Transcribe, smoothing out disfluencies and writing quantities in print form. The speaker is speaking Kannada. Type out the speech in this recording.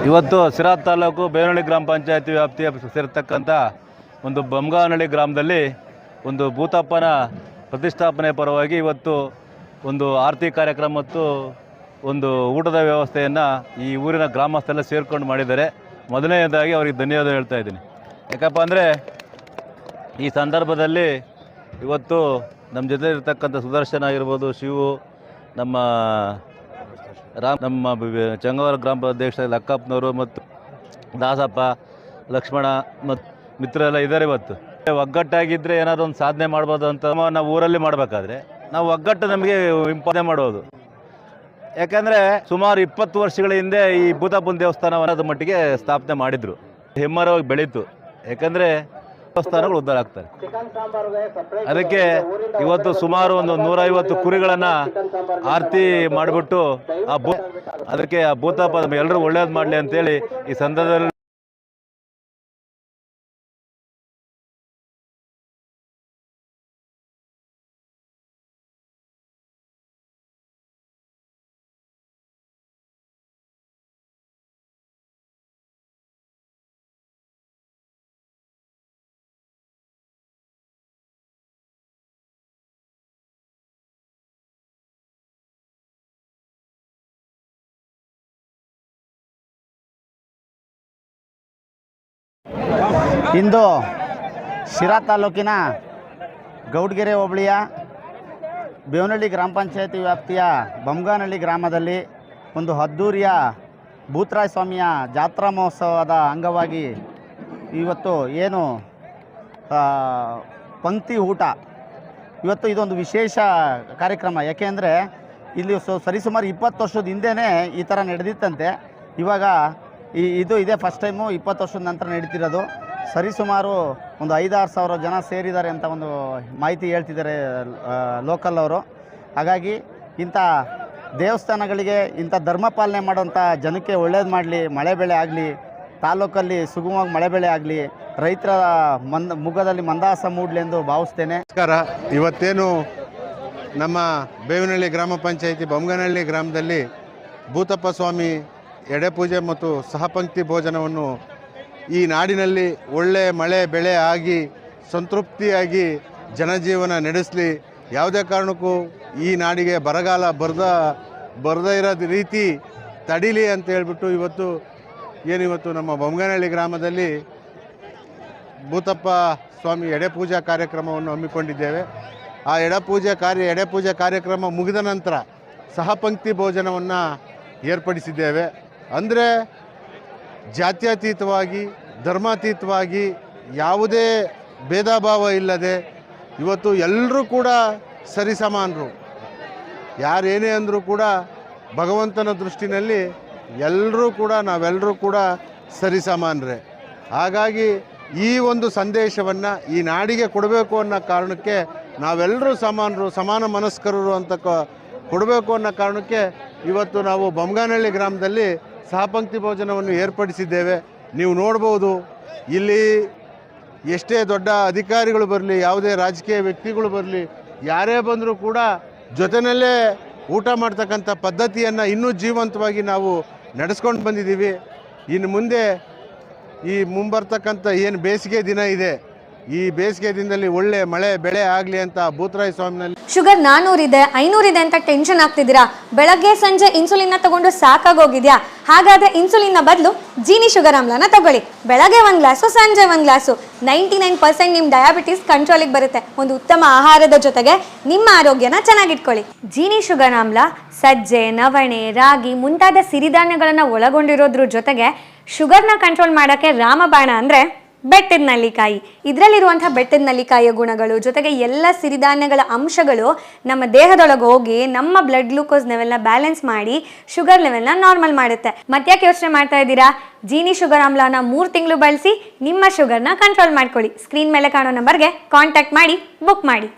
ಇವತ್ತು ಸಿರಾ ತಾಲೂಕು ಬೇವನಹಳ್ಳಿ ಗ್ರಾಮ ಪಂಚಾಯತಿ ವ್ಯಾಪ್ತಿಯ ಸೇರತಕ್ಕಂಥ ಒಂದು ಬೊಮ್ಗಾನಹಳ್ಳಿ ಗ್ರಾಮದಲ್ಲಿ ಒಂದು ಭೂತಪ್ಪನ ಪ್ರತಿಷ್ಠಾಪನೆ ಪರವಾಗಿ ಇವತ್ತು ಒಂದು ಆರತಿ ಕಾರ್ಯಕ್ರಮ ಮತ್ತು ಒಂದು ಊಟದ ವ್ಯವಸ್ಥೆಯನ್ನು ಈ ಊರಿನ ಗ್ರಾಮಸ್ಥರೆಲ್ಲ ಸೇರ್ಕೊಂಡು ಮಾಡಿದ್ದಾರೆ. ಮೊದಲನೇದಾಗಿ ಅವರಿಗೆ ಧನ್ಯವಾದ ಹೇಳ್ತಾ ಇದ್ದೀನಿ. ಯಾಕಪ್ಪ ಅಂದರೆ ಈ ಸಂದರ್ಭದಲ್ಲಿ ಇವತ್ತು ನಮ್ಮ ಜೊತೆ ಇರತಕ್ಕಂಥ ಸುದರ್ಶನ ಆಗಿರ್ಬೋದು, ಶಿವು, ನಮ್ಮ ಚಂಗವರ ಗ್ರಾಮ ಅಧ್ಯಕ್ಷ ಲಕ್ಕಪ್ಪನವರು ಮತ್ತು ದಾಸಪ್ಪ, ಲಕ್ಷ್ಮಣ ಮತ್ತು ಮಿತ್ರರೆಲ್ಲ ಇದ್ದಾರೆ. ಇವತ್ತು ಒಗ್ಗಟ್ಟಾಗಿದ್ದರೆ ಏನಾದರೂ ಒಂದು ಸಾಧನೆ ಮಾಡ್ಬೋದು ಅಂತ ನಾವು ಊರಲ್ಲಿ ಮಾಡಬೇಕಾದ್ರೆ ನಾವು ಒಗ್ಗಟ್ಟು ನಮಗೆ ಇಂಪಾರ್ಟೆಂಟ್ ಮಾಡೋದು. ಯಾಕಂದರೆ ಸುಮಾರು 20 ವರ್ಷಗಳ ಹಿಂದೆ ಈ ಭೂತಪ್ಪನ ದೇವಸ್ಥಾನವನ್ನು ಮಟ್ಟಿಗೆ ಸ್ಥಾಪನೆ ಮಾಡಿದರು. ಹೆಮ್ಮರವಾಗಿ ಬೆಳೀತು. ಯಾಕಂದರೆ ದೇವಸ್ಥಾನಗಳು ಉದ್ಧಾರ ಆಗ್ತಾರೆ. ಅದಕ್ಕೆ ಇವತ್ತು ಸುಮಾರು ಒಂದು 150 ಕುರಿಗಳನ್ನು ಆರತಿ ಮಾಡಿಬಿಟ್ಟು ಅದಕ್ಕೆ ಆ ಭೂತಪ್ಪ ಎಲ್ಲರೂ ಒಳ್ಳೇದು ಮಾಡಲಿ ಅಂತೇಳಿ ಈ ಸಂದರ್ಭದಲ್ಲಿ ಇಂದು ಶಿರಾ ತಾಲೂಕಿನ ಗೌಡ್ಗೆರೆ ಹೋಬಳಿಯ ಬೇವನಹಳ್ಳಿ ಗ್ರಾಮ ಪಂಚಾಯತಿ ವ್ಯಾಪ್ತಿಯ ಬೊಮ್ಗಾನಹಳ್ಳಿ ಗ್ರಾಮದಲ್ಲಿ ಒಂದು ಅದ್ದೂರಿಯ ಭೂತರಾಯ ಸ್ವಾಮಿಯ ಜಾತ್ರಾ ಮಹೋತ್ಸವದ ಅಂಗವಾಗಿ ಇವತ್ತು ಏನು ಪಂಕ್ತಿ ಊಟ, ಇವತ್ತು ಇದೊಂದು ವಿಶೇಷ ಕಾರ್ಯಕ್ರಮ. ಯಾಕೆಂದರೆ ಇಲ್ಲಿ ಸರಿಸುಮಾರು 20 ವರ್ಷದ ಹಿಂದೆಯೇ ಈ ಥರ ನಡೆದಿತ್ತಂತೆ. ಇವಾಗ ಇದೇ ಫಸ್ಟ್ ಟೈಮು 20 ವರ್ಷದ ನಂತರ ನಡೀತಿರೋದು. ಸರಿಸುಮಾರು ಒಂದು 5-6 ಸಾವಿರ ಜನ ಸೇರಿದ್ದಾರೆ ಅಂತ ಒಂದು ಮಾಹಿತಿ ಹೇಳ್ತಿದ್ದಾರೆ ಲೋಕಲ್ ಅವರು. ಹಾಗಾಗಿ ಇಂಥ ದೇವಸ್ಥಾನಗಳಿಗೆ ಇಂಥ ಧರ್ಮ ಪಾಲನೆ ಮಾಡೋಂಥ ಜನಕ್ಕೆ ಒಳ್ಳೇದು ಮಾಡಲಿ, ಮಳೆ ಬೆಳೆ ಆಗಲಿ, ತಾಲೂಕಲ್ಲಿ ಸುಗಮವಾಗಿ ಮಳೆ ಬೆಳೆ ಆಗಲಿ, ರೈತರ ಮುಖದಲ್ಲಿ ಮಂದಹಾಸ ಮೂಡಲಿ ಎಂದು ಭಾವಿಸ್ತೇನೆ. ನಮಸ್ಕಾರ. ಇವತ್ತೇನು ನಮ್ಮ ಬೇವನಹಳ್ಳಿ ಗ್ರಾಮ ಪಂಚಾಯಿತಿ ಬೊಮ್ಗಾನಹಳ್ಳಿ ಗ್ರಾಮದಲ್ಲಿ ಭೂತಪ್ಪ ಸ್ವಾಮಿ ಎಡೆಪೂಜೆ ಮತ್ತು ಸಹಪಂಕ್ತಿ ಭೋಜನವನ್ನು ಈ ನಾಡಿನಲ್ಲಿ ಒಳ್ಳೆ ಮಳೆ ಬೆಳೆ ಆಗಿ ಸಂತೃಪ್ತಿಯಾಗಿ ಜನಜೀವನ ನಡೆಸಲಿ, ಯಾವುದೇ ಕಾರಣಕ್ಕೂ ಈ ನಾಡಿಗೆ ಬರಗಾಲ ಬರದೇ ಇರೋ ರೀತಿ ತಡೀಲಿ ಅಂತ ಹೇಳ್ಬಿಟ್ಟು ಇವತ್ತು ನಮ್ಮ ಬೊಮ್ಗಾನಹಳ್ಳಿ ಗ್ರಾಮದಲ್ಲಿ ಭೂತಪ್ಪ ಸ್ವಾಮಿ ಎಡೆಪೂಜಾ ಕಾರ್ಯಕ್ರಮವನ್ನು ಹಮ್ಮಿಕೊಂಡಿದ್ದೇವೆ. ಆ ಎಡೆಪೂಜೆ ಕಾರ್ಯಕ್ರಮ ಮುಗಿದ ನಂತರ ಸಹಪಂಕ್ತಿ ಭೋಜನವನ್ನು ಏರ್ಪಡಿಸಿದ್ದೇವೆ. ಅಂದರೆ ಜಾತ್ಯತೀತವಾಗಿ, ಧರ್ಮಾತೀತವಾಗಿ, ಯಾವುದೇ ಭೇದ ಭಾವ ಇಲ್ಲದೆ ಇವತ್ತು ಎಲ್ಲರೂ ಕೂಡ ಸರಿಸಮಾನರು. ಯಾರೇನೇ ಅಂದರೂ ಕೂಡ ಭಗವಂತನ ದೃಷ್ಟಿನಲ್ಲಿ ನಾವೆಲ್ಲರೂ ಕೂಡ ಸರಿಸಮಾನರೇ. ಹಾಗಾಗಿ ಈ ಒಂದು ಸಂದೇಶವನ್ನು ಈ ನಾಡಿಗೆ ಕೊಡಬೇಕು ಅನ್ನೋ ಕಾರಣಕ್ಕೆ ನಾವೆಲ್ಲರೂ ಸಮಾನ ಮನಸ್ಕರರು ಅಂತ ಕೊಡಬೇಕು ಅನ್ನೋ ಕಾರಣಕ್ಕೆ ಇವತ್ತು ನಾವು ಬೊಮ್ಗಾನಹಳ್ಳಿ ಗ್ರಾಮದಲ್ಲಿ ಸಹಪಂಕ್ತಿ ಭೋಜನವನ್ನು ಏರ್ಪಡಿಸಿದ್ದೇವೆ. ನೀವು ನೋಡ್ಬೋದು, ಇಲ್ಲಿ ಎಷ್ಟೇ ದೊಡ್ಡ ಅಧಿಕಾರಿಗಳು ಬರಲಿ, ಯಾವುದೇ ರಾಜಕೀಯ ವ್ಯಕ್ತಿಗಳು ಬರಲಿ, ಯಾರೇ ಬಂದರೂ ಕೂಡ ಜೊತೆಯಲ್ಲೇ ಊಟ ಮಾಡ್ತಕ್ಕಂಥ ಪದ್ಧತಿಯನ್ನು ಇನ್ನೂ ಜೀವಂತವಾಗಿ ನಾವು ನಡೆಸ್ಕೊಂಡು ಬಂದಿದ್ದೀವಿ. ಇನ್ನು ಮುಂದೆ ಈ ಮುಂಬರ್ತಕ್ಕಂಥ ಏನು ಬೇಸಿಗೆ ದಿನ ಇದೆ, ಈ ಬೇಸಿಗೆ ದಿನದಲ್ಲಿ ಒಳ್ಳೆ ಮಳೆ ಬೆಳೆ ಆಗಲಿ ಅಂತ ಭೂತರಾಯ ಸ್ವಾಮಿನಲ್ಲಿ. ಶುಗರ್ 400 ಇದೆ, 500 ಇದೆ ಅಂತ ಟೆನ್ಷನ್ ಆಗ್ತಿದ್ದೀರಾ? ಬೆಳಗ್ಗೆ ಸಂಜೆ ಇನ್ಸುಲಿನ್ ತಗೊಂಡು ಸಾಕಾಗೋಗಿದ್ಯಾ? ಹಾಗಾದ್ರೆ ಇನ್ಸುಲಿನ್ ಬದಲು ಜೀನಿ ಶುಗರ್ ಆಮ್ಲನ ತಗೊಳ್ಳಿ. ಬೆಳಗ್ಗೆ 1 ಗ್ಲಾಸು, ಸಂಜೆ 1 ಗ್ಲಾಸು. 99% ನಿಮ್ಮ ಡಯಾಬಿಟಿಸ್ ಕಂಟ್ರೋಲಿಗೆ ಬರುತ್ತೆ. ಒಂದು ಉತ್ತಮ ಆಹಾರದ ಜೊತೆಗೆ ನಿಮ್ಮ ಆರೋಗ್ಯನ ಚೆನ್ನಾಗಿಟ್ಕೊಳ್ಳಿ. ಜೀನಿ ಶುಗರ್ ಆಮ್ಲ ಸಜ್ಜೆ, ನವಣೆ, ರಾಗಿ ಮುಂತಾದ ಸಿರಿಧಾನ್ಯಗಳನ್ನು ಒಳಗೊಂಡಿರೋದ್ರ ಜೊತೆಗೆ ಶುಗರ್ನ ಕಂಟ್ರೋಲ್ ಮಾಡೋಕ್ಕೆ ರಾಮಬಾಣ ಅಂದರೆ ಬೆಟ್ಟದ ನೆಲ್ಲಿಕಾಯಿ. ಇದರಲ್ಲಿರುವಂಥ ಬೆಟ್ಟದ ನೆಲ್ಲಿಕಾಯಿಯ ಗುಣಗಳು ಜೊತೆಗೆ ಎಲ್ಲ ಸಿರಿಧಾನ್ಯಗಳ ಅಂಶಗಳು ನಮ್ಮ ದೇಹದೊಳಗೆ ಹೋಗಿ ನಮ್ಮ ಬ್ಲಡ್ ಗ್ಲೂಕೋಸ್ ಲೆವೆಲ್ನ ಬ್ಯಾಲೆನ್ಸ್ ಮಾಡಿ ಶುಗರ್ ಲೆವೆಲ್ನ ನಾರ್ಮಲ್ ಮಾಡುತ್ತೆ. ಮತ್ತ್ಯಾಕೆ ಯೋಚನೆ ಮಾಡ್ತಾ ಇದ್ದೀರಾ? ಜೀನಿ ಶುಗರ್ ಆಮ್ಲನ 3 ತಿಂಗಳು ಬಳಸಿ ನಿಮ್ಮ ಶುಗರ್ನ ಕಂಟ್ರೋಲ್ ಮಾಡ್ಕೊಳ್ಳಿ. ಸ್ಕ್ರೀನ್ ಮೇಲೆ ಕಾಣೋ ನಂಬರ್ಗೆ ಕಾಂಟ್ಯಾಕ್ಟ್ ಮಾಡಿ ಬುಕ್ ಮಾಡಿ.